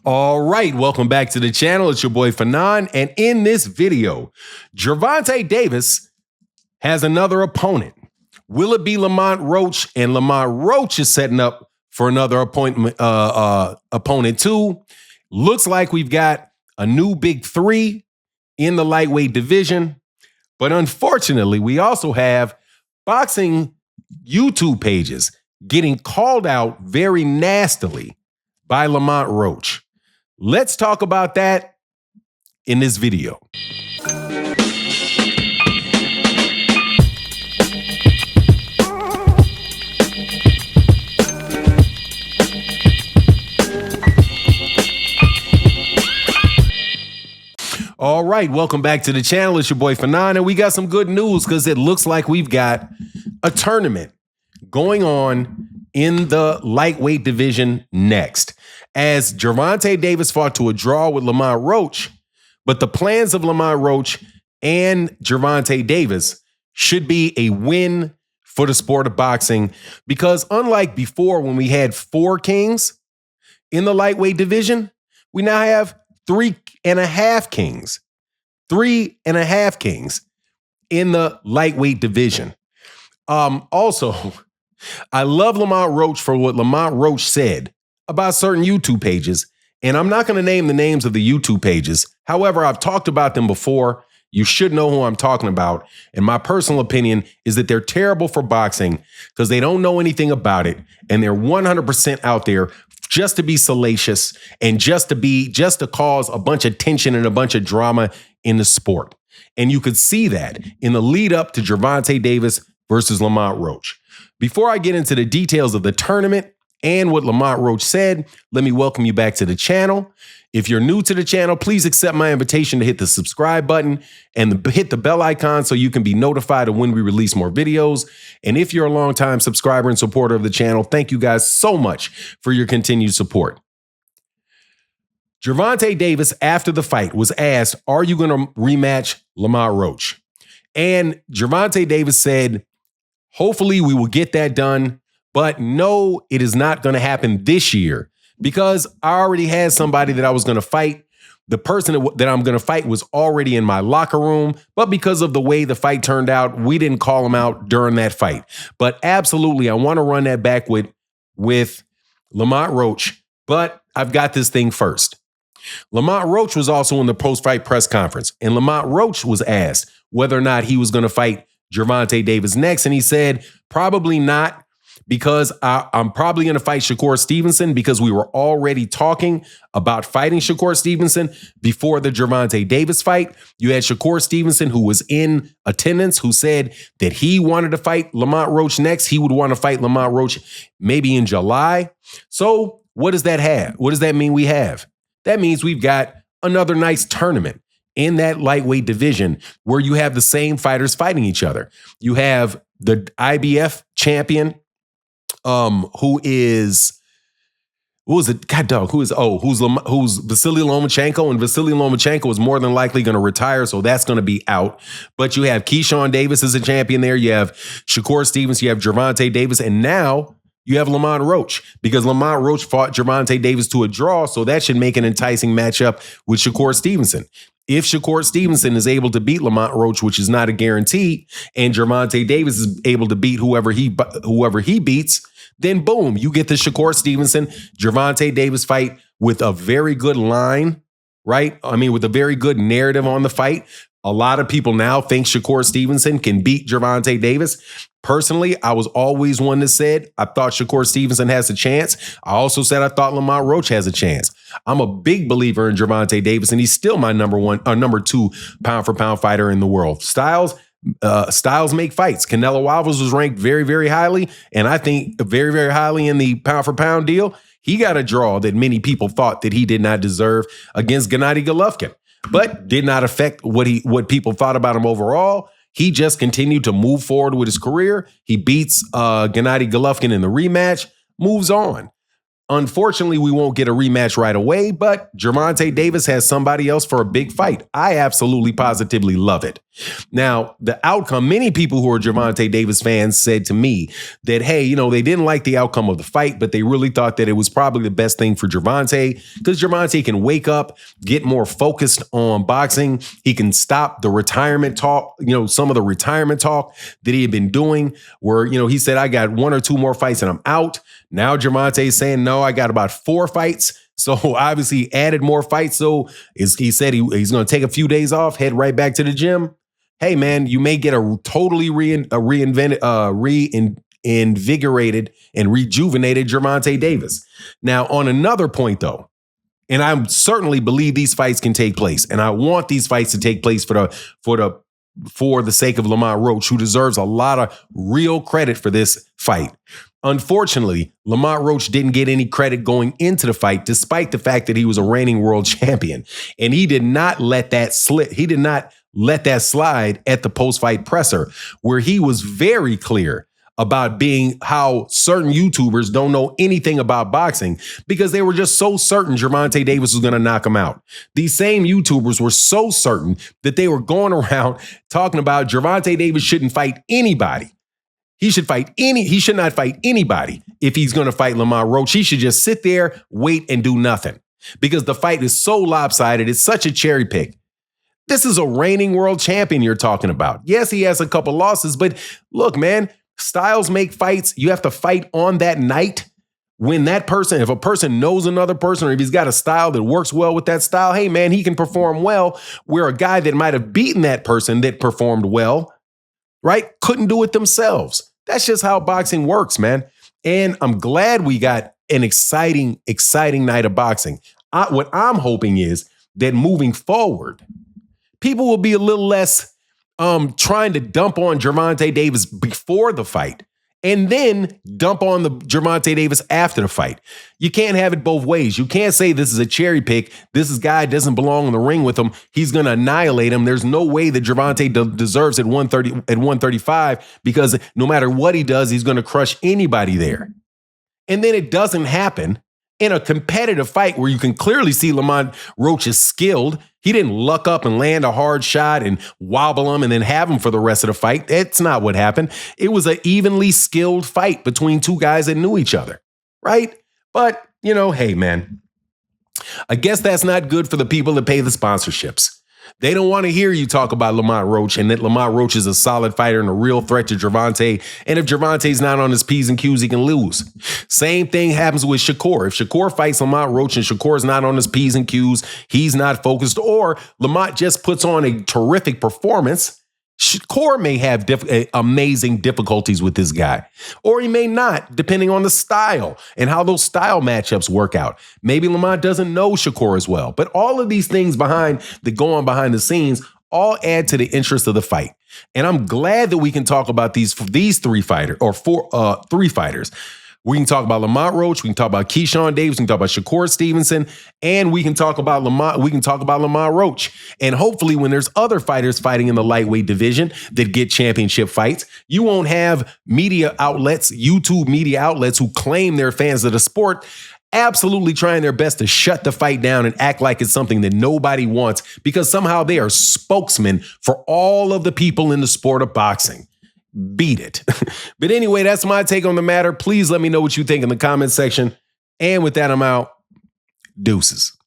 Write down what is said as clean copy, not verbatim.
All right, welcome back to the channel. It's your boy Fanon, and in this video, Gervonta Davis has another opponent. Will it be Lamont Roach? And Lamont Roach is setting up for another opponent too. Looks like we've got a new big three in the lightweight division, but unfortunately, we also have boxing YouTube pages getting called out very nastily by Lamont Roach. Let's talk about that in this video. All right, welcome back to the channel. It's your boy Fanon, and we got some good news because it looks like we've got a tournament going on in the lightweight division next, as Gervonta Davis fought to a draw with Lamont Roach, but the plans of Lamont Roach and Gervonta Davis should be a win for the sport of boxing, because unlike before when we had 4 kings in the lightweight division, we now have 3.5 kings. 3.5 kings in the lightweight division. Also, I love Lamont Roach for what Lamont Roach said about certain YouTube pages, and I'm not going to name the names of the YouTube pages. However, I've talked about them before. You should know who I'm talking about. And my personal opinion is that they're terrible for boxing because they don't know anything about it, and they're 100% out there just to be salacious and just to cause a bunch of tension and a bunch of drama in the sport. And you could see that in the lead up to Gervonta Davis versus Lamont Roach. Before I get into the details of the tournament and what Lamont Roach said, let me welcome you back to the channel. If you're new to the channel, please accept my invitation to hit the subscribe button and hit the bell icon so you can be notified of when we release more videos. And if you're a longtime subscriber and supporter of the channel, thank you guys so much for your continued support. Gervonta Davis, after the fight, was asked, are you going to rematch Lamont Roach? And Gervonta Davis said, hopefully we will get that done, but no, it is not going to happen this year because I already had somebody that I was going to fight. The person that I'm going to fight was already in my locker room, but because of the way the fight turned out, we didn't call him out during that fight. But absolutely, I want to run that back with Lamont Roach, but I've got this thing first. Lamont Roach was also in the post-fight press conference, and Lamont Roach was asked whether or not he was going to fight Gervonta Davis next, and he said, probably not, because I'm probably going to fight Shakur Stevenson, because we were already talking about fighting Shakur Stevenson before the Gervonta Davis fight. You had Shakur Stevenson, who was in attendance, who said that he wanted to fight Lamont Roach next. He would want to fight Lamont Roach maybe in July. So what does that have? What does that mean we have? That means we've got another nice tournament in that lightweight division where you have the same fighters fighting each other. You have the IBF champion, who's Vasily Lomachenko, and Vasily Lomachenko is more than likely going to retire, so that's going to be out. But you have Keyshawn Davis as a champion there. You have Shakur Stevens, you have Gervonta Davis, and now you have Lamont Roach, because Lamont Roach fought Gervonta Davis to a draw, so that should make an enticing matchup with Shakur Stevenson. If Shakur Stevenson is able to beat Lamont Roach, which is not a guarantee, and Gervonta Davis is able to beat whoever he beats, then boom, you get the Shakur Stevenson, Gervonta Davis fight with a very good line, right? I mean, with a very good narrative on the fight. A lot of people now think Shakur Stevenson can beat Gervonta Davis. Personally, I was always one that said I thought Shakur Stevenson has a chance. I also said I thought Lamont Roach has a chance. I'm a big believer in Gervonta Davis, and he's still my number 2 pound-for-pound fighter in the world. Styles make fights. Canelo Alvarez was ranked very, very highly, and I think very, very highly in the pound-for-pound deal. He got a draw that many people thought that he did not deserve against Gennady Golovkin, but did not affect what people thought about him overall. He just continued to move forward with his career. He beats Gennady Golovkin in the rematch, moves on. Unfortunately, we won't get a rematch right away, but Gervonta Davis has somebody else for a big fight. I absolutely positively love it. Now, the outcome, many people who are Gervonta Davis fans said to me that, hey, they didn't like the outcome of the fight, but they really thought that it was probably the best thing for Gervonta because Gervonta can wake up, get more focused on boxing. He can stop the retirement talk, some of the retirement talk that he had been doing where, he said, I got 1 or 2 more fights and I'm out. Now Gervonta is saying, no, I got about 4 fights. So obviously he added more fights. So he said he's going to take a few days off, head right back to the gym. Hey, man, you may get a totally reinvigorated and rejuvenated Gervonta Davis. Now, on another point, though, and I certainly believe these fights can take place, and I want these fights to take place for the sake of Lamont Roach, who deserves a lot of real credit for this fight. Unfortunately, Lamont Roach didn't get any credit going into the fight, despite the fact that he was a reigning world champion. And he did not let that slip. He did not let that slide at the post-fight presser, where he was very clear about being how certain YouTubers don't know anything about boxing because they were just so certain Gervonta Davis was going to knock him out. These same YouTubers were so certain that they were going around talking about Gervonta Davis shouldn't fight anybody. He should not fight anybody if he's going to fight Lamont Roach. He should just sit there, wait, and do nothing because the fight is so lopsided. It's such a cherry pick. This is a reigning world champion you're talking about. Yes, he has a couple losses, but look, man, styles make fights. You have to fight on that night when if a person knows another person or if he's got a style that works well with that style, hey, man, he can perform well where a guy that might have beaten that person that performed well, right, couldn't do it themselves. That's just how boxing works, man. And I'm glad we got an exciting night of boxing. What I'm hoping is that moving forward, people will be a little less trying to dump on Gervonta Davis before the fight and then dump on the Gervonta Davis after the fight. You can't have it both ways. You can't say this is a cherry pick. This guy doesn't belong in the ring with him. He's going to annihilate him. There's no way that Gervonta deserves at 135 because no matter what he does, he's going to crush anybody there. And then it doesn't happen in a competitive fight where you can clearly see Lamont Roach is skilled. He didn't luck up and land a hard shot and wobble him and then have him for the rest of the fight. That's not what happened. It was an evenly skilled fight between 2 guys that knew each other, right? But, hey, man, I guess that's not good for the people that pay the sponsorships. They don't want to hear you talk about Lamont Roach and that Lamont Roach is a solid fighter and a real threat to Gervonta. And if Gervonta's not on his P's and Q's, he can lose. Same thing happens with Shakur. If Shakur fights Lamont Roach and Shakur's not on his P's and Q's, he's not focused, or Lamont just puts on a terrific performance, Shakur may have amazing difficulties with this guy, or he may not, depending on the style and how those style matchups work out. Maybe Lamont doesn't know Shakur as well, but all of these things that go on behind the scenes all add to the interest of the fight. And I'm glad that we can talk about these 3 fighters or 3 fighters. We can talk about Lamont Roach. We can talk about Keyshawn Davis. We can talk about Shakur Stevenson, and we can talk about Lamont. We can talk about Lamont Roach. And hopefully, when there's other fighters fighting in the lightweight division that get championship fights, you won't have media outlets, YouTube media outlets, who claim they're fans of the sport, absolutely trying their best to shut the fight down and act like it's something that nobody wants because somehow they are spokesmen for all of the people in the sport of boxing. Beat it. But anyway, that's my take on the matter. Please let me know what you think in the comment section. And with that, I'm out. Deuces.